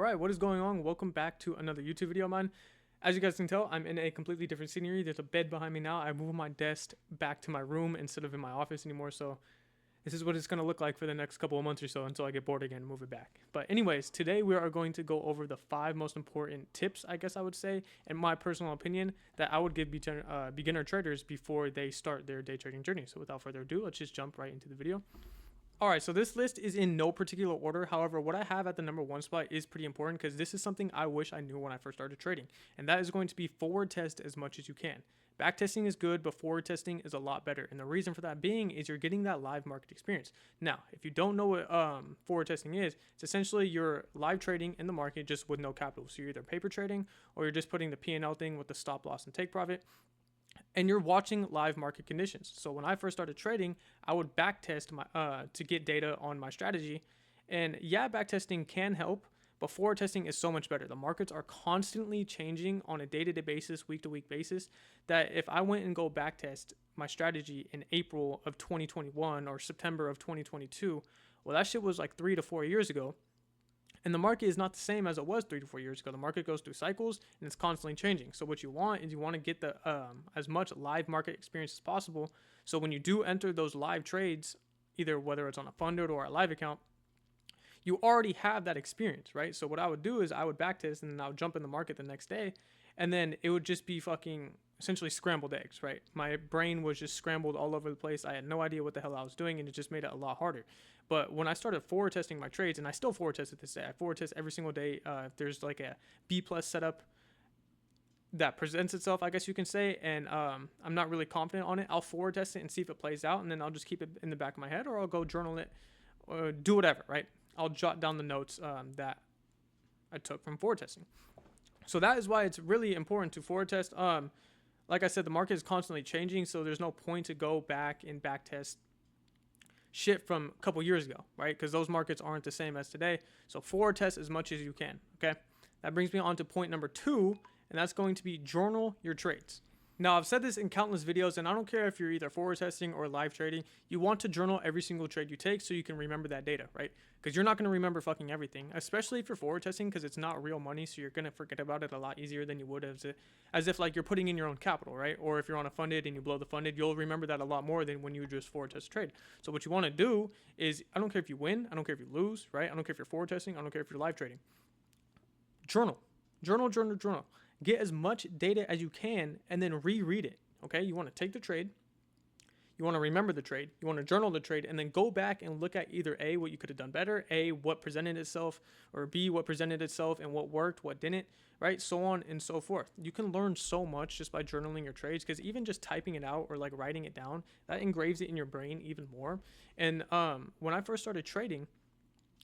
Alright, what is going on? Welcome back to another YouTube video of mine. As you guys can tell, I'm in a completely different scenery. There's a bed behind me now. I moved my desk back to my room instead of in my office anymore, so this is what it's going to look like for the next couple of months or so until I get bored again and move it back. But anyways, today we are going to go over the 5 most important tips, I guess I would say, in my personal opinion, that I would give beginner traders before they start their day trading journey. So without further ado, let's just jump right into the video. Alright, so this list is in no particular order. However, what I have at the number 1 spot is pretty important because this is something I wish I knew when I first started trading. And that is going to be forward test as much as you can. Back testing is good, but forward testing is a lot better. And the reason for that being is you're getting that live market experience. Now, if you don't know what forward testing is, it's essentially you're live trading in the market just with no capital. So you're either paper trading or you're just putting the P&L thing with the stop loss and take profit. And you're watching live market conditions. So when I first started trading, I would back test my to get data on my strategy. And yeah, back testing can help, but forward testing is so much better. The markets are constantly changing on a day-to-day basis, week-to-week basis, that if I went and go back test my strategy in April of 2021 or September of 2022, well, that shit was like 3 to 4 years ago. And the market is not the same as it was 3 to 4 years ago. The market goes through cycles and it's constantly changing. So what you want is you want to get the as much live market experience as possible. So when you do enter those live trades, either whether it's on a funded or a live account, you already have that experience, right? So what I would do is I would backtest and then I would jump in the market the next day, and then it would just be fucking essentially scrambled eggs, right? My brain was just scrambled all over the place. I had no idea what the hell I was doing, and it just made it a lot harder. But when I started forward testing my trades, and I still forward test it this day, I forward test every single day. If there's like a B+ setup that presents itself, I guess you can say, and I'm not really confident on it, I'll forward test it and see if it plays out, and then I'll just keep it in the back of my head, or I'll go journal it, or do whatever, right? I'll jot down the notes that I took from forward testing. So that is why it's really important to forward test. Like I said, the market is constantly changing, so there's no point to go back and back test shit from a couple years ago, right? Because those markets aren't the same as today. So forward test as much as you can, okay? That brings me on to point number 2, and that's going to be journal your trades. Now, I've said this in countless videos, and I don't care if you're either forward testing or live trading, you want to journal every single trade you take so you can remember that data, right? Because you're not going to remember fucking everything, especially if you're forward testing, because it's not real money, so you're going to forget about it a lot easier than you would as if like you're putting in your own capital, right? Or if you're on a funded and you blow the funded, you'll remember that a lot more than when you just forward test trade. So what you want to do is, I don't care if you win, I don't care if you lose, right? I don't care if you're forward testing, I don't care if you're live trading. Journal. Get as much data as you can and then reread it, okay? You want to take the trade, you want to remember the trade, you want to journal the trade, and then go back and look at either A, what you could have done better, A, what presented itself, or B, what presented itself and what worked, what didn't, right? So on and so forth. You can learn so much just by journaling your trades, because even just typing it out or like writing it down, that engraves it in your brain even more. And when I first started trading,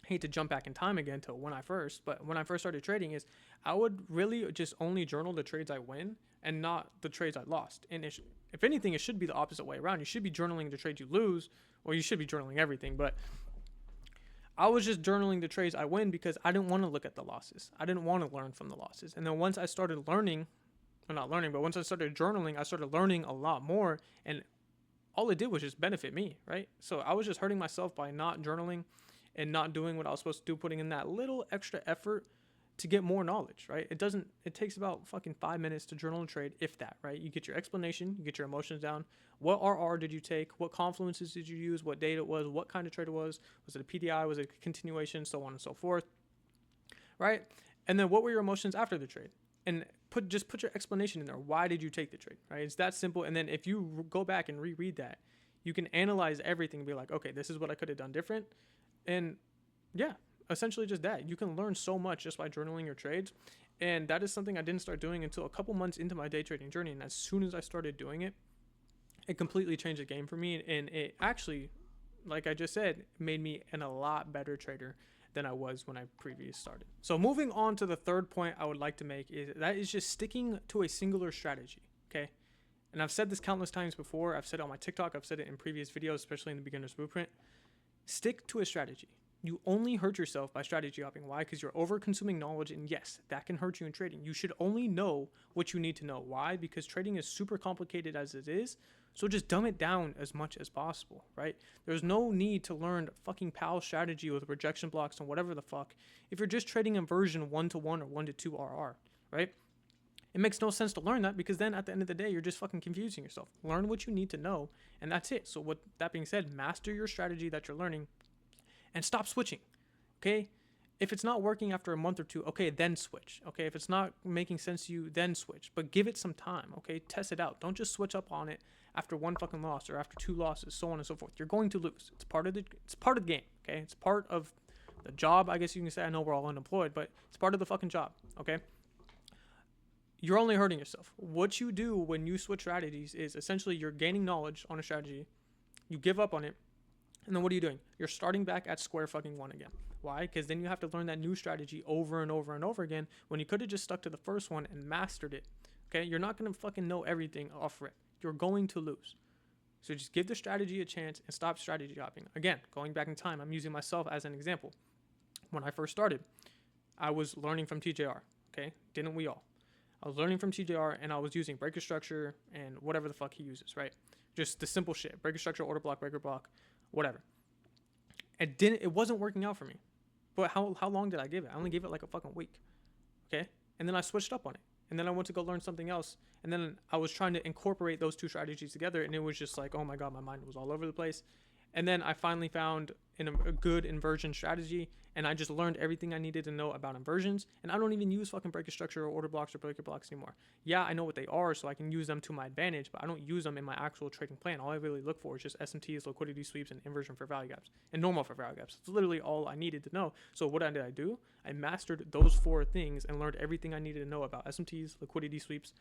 I hate to jump back in time again to when I first started trading, is I would really just only journal the trades I win and not the trades I lost. And if anything, it should be the opposite way around. You should be journaling the trades you lose, or you should be journaling everything. But I was just journaling the trades I win because I didn't want to look at the losses. I didn't want to learn from the losses. And then once I started learning, well, not learning, but once I started journaling, I started learning a lot more. And all it did was just benefit me, right? So I was just hurting myself by not journaling and not doing what I was supposed to do, putting in that little extra effort to get more knowledge, right? It takes about fucking 5 minutes to journal a trade, if that, right? You get your explanation, you get your emotions down. What RR did you take? What confluences did you use? What date it was? What kind of trade it was? Was it a PDI? Was it a continuation? So on and so forth, right? And then what were your emotions after the trade? And just put your explanation in there. Why did you take the trade, right? It's that simple. And then if you go back and reread that, you can analyze everything and be like, okay, this is what I could have done different. And yeah, essentially just that. You can learn so much just by journaling your trades. And that is something I didn't start doing until a couple months into my day trading journey. And as soon as I started doing it, it completely changed the game for me. And it actually, like I just said, made me a lot better trader than I was when I previously started. So moving on to the third point I would like to make is just sticking to a singular strategy, okay? And I've said this countless times before. I've said it on my TikTok. I've said it in previous videos, especially in the Beginner's Blueprint. Stick to a strategy. You only hurt yourself by strategy hopping. Why? Because you're over consuming knowledge, and yes, that can hurt you in trading. You should only know what you need to know. Why? Because trading is super complicated as it is. So just dumb it down as much as possible, right? There's no need to learn fucking PAL strategy with rejection blocks and whatever the fuck if you're just trading inversion 1-1 or 1-2 RR, right? It makes no sense to learn that, because then at the end of the day, you're just fucking confusing yourself. Learn what you need to know, and that's it. So with that being said, master your strategy that you're learning and stop switching, okay? If it's not working after a month or two, okay, then switch, okay? If it's not making sense to you, then switch, but give it some time, okay? Test it out. Don't just switch up on it after one fucking loss or after 2 losses, so on and so forth. You're going to lose. It's part of the game, okay? It's part of the job, I guess you can say. I know we're all unemployed, but it's part of the fucking job, okay? You're only hurting yourself. What you do when you switch strategies is essentially you're gaining knowledge on a strategy, you give up on it, and then what are you doing? You're starting back at square fucking one again. Why? Because then you have to learn that new strategy over and over and over again when you could have just stuck to the first one and mastered it. Okay? You're not going to fucking know everything off rip. You're going to lose. So just give the strategy a chance and stop strategy hopping. Again, going back in time, I'm using myself as an example. When I first started, I was learning from TJR. Okay? Didn't we all? I was learning from TJR, and I was using breaker structure and whatever the fuck he uses, right? Just the simple shit. Breaker structure, order block, breaker block, whatever. It wasn't working out for me. But how long did I give it? I only gave it like a fucking week. Okay? And then I switched up on it. And then I went to go learn something else. And then I was trying to incorporate those two strategies together, and it was just like, oh my god, my mind was all over the place. And then I finally found a good inversion strategy, and I just learned everything I needed to know about inversions. And I don't even use fucking breaker structure or order blocks or breaker blocks anymore. Yeah, I know what they are, so I can use them to my advantage, but I don't use them in my actual trading plan. All I really look for is just SMTs, liquidity sweeps, and inversion for value gaps, and normal for value gaps. It's literally all I needed to know. So what did I do? I mastered those 4 things and learned everything I needed to know about SMTs, liquidity sweeps,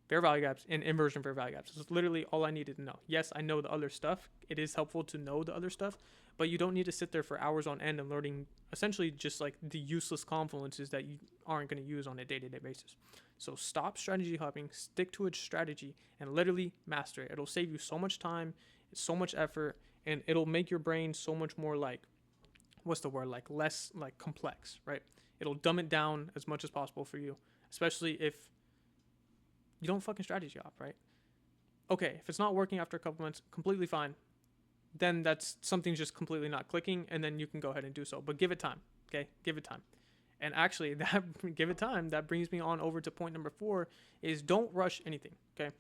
fair value gaps, and inversion fair value gaps. It's literally all I needed to know. Yes, I know the other stuff. It is helpful to know the other stuff, but you don't need to sit there for hours on end and learning essentially just like the useless confluences that you aren't going to use on a day-to-day basis. So stop strategy hopping, stick to a strategy, and literally master it. It'll save you so much time, so much effort, and it'll make your brain so much more like, like less like complex, right? It'll dumb it down as much as possible for you, especially if you don't fucking strategy hop, right? Okay, if it's not working after a couple months, completely fine. Then that's something's just completely not clicking, and then you can go ahead and do so. But give it time, okay? Give it time. And actually, give it time. That brings me on over to point number 4 is don't rush anything, okay?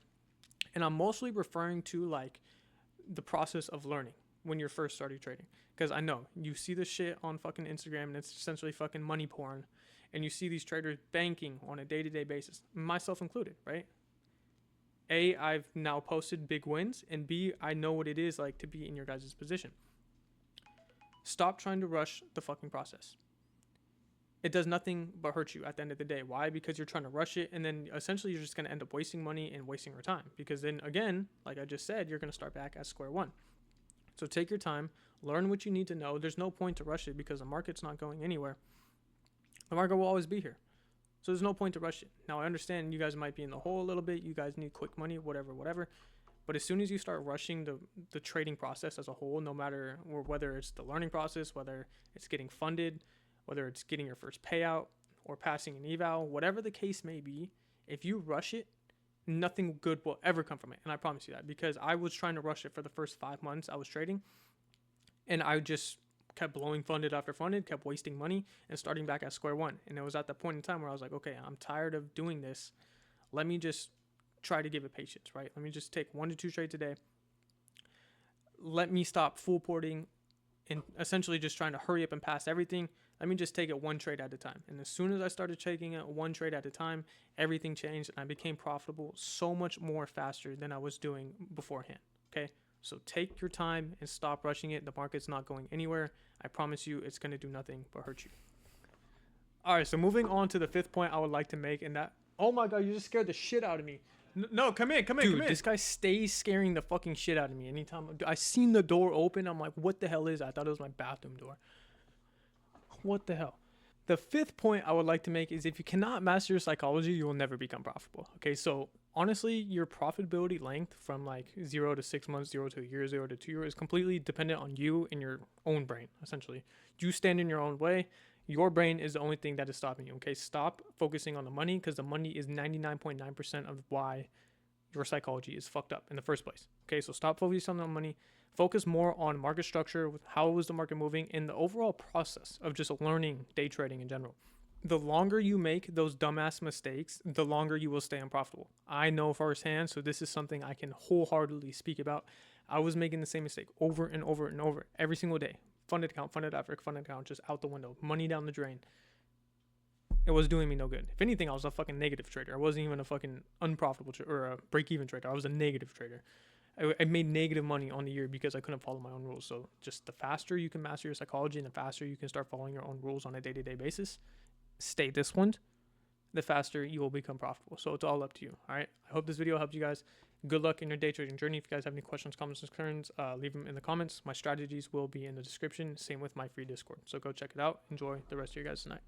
And I'm mostly referring to like the process of learning when you're first starting trading. Because I know you see this shit on fucking Instagram, and it's essentially fucking money porn. And you see these traders banking on a day-to-day basis, myself included, right? A, I've now posted big wins, and B, I know what it is like to be in your guys' position. Stop trying to rush the fucking process. It does nothing but hurt you at the end of the day. Why? Because you're trying to rush it, and then essentially you're just going to end up wasting money and wasting your time. Because then, again, like I just said, you're going to start back at square one. So take your time, learn what you need to know. There's no point to rush it because the market's not going anywhere. The market will always be here. So there's no point to rush it. Now, I understand you guys might be in the hole a little bit. You guys need quick money, whatever. But as soon as you start rushing the trading process as a whole, no matter whether it's the learning process, whether it's getting funded, whether it's getting your first payout or passing an eval, whatever the case may be, if you rush it, nothing good will ever come from it. And I promise you that, because I was trying to rush it for the first 5 months I was trading, and I just kept blowing funded after funded, kept wasting money, and starting back at square one. And it was at that point in time where I was like, okay, I'm tired of doing this. Let me just try to give it patience, right? Let me just take 1 to 2 trades a day. Let me stop full porting and essentially just trying to hurry up and pass everything. Let me just take it 1 trade at a time. And as soon as I started taking it 1 trade at a time, everything changed, and I became profitable so much more faster than I was doing beforehand. Okay? So take your time and stop rushing it. The market's not going anywhere. I promise you it's going to do nothing but hurt you. All right, so moving on to the 5th point I would like to make, and that, oh my God, you just scared the shit out of me. No, come in. Dude, this guy stays scaring the fucking shit out of me. Anytime I seen the door open, I'm like, what the hell is that? I thought it was my bathroom door. What the hell? The fifth point I would like to make is if you cannot master your psychology, you will never become profitable. Okay, so honestly, your profitability length from like 0 to 6 months, 0 to a year, 0 to 2 years is completely dependent on you and your own brain, essentially. You stand in your own way. Your brain is the only thing that is stopping you. Okay, stop focusing on the money, because the money is 99.9% of why your psychology is fucked up in the first place. Okay, so stop focusing on money. Focus more on market structure, with how was the market moving, and the overall process of just learning day trading in general. The longer you make those dumbass mistakes, the longer you will stay unprofitable. I know firsthand, so this is something I can wholeheartedly speak about. I was making the same mistake over and over and over every single day. Funded account, funded account, just out the window, money down the drain. It was doing me no good. If anything, I was a fucking negative trader. I wasn't even a fucking unprofitable or a break-even trader. I was a negative trader. I made negative money on the year because I couldn't follow my own rules. So just the faster you can master your psychology and the faster you can start following your own rules on a day-to-day basis, stay disciplined, the faster you will become profitable. So it's all up to you. All right. I hope this video helped you guys. Good luck in your day trading journey. If you guys have any questions, comments, concerns, leave them in the comments. My strategies will be in the description. Same with my free Discord. So go check it out. Enjoy the rest of your guys' night.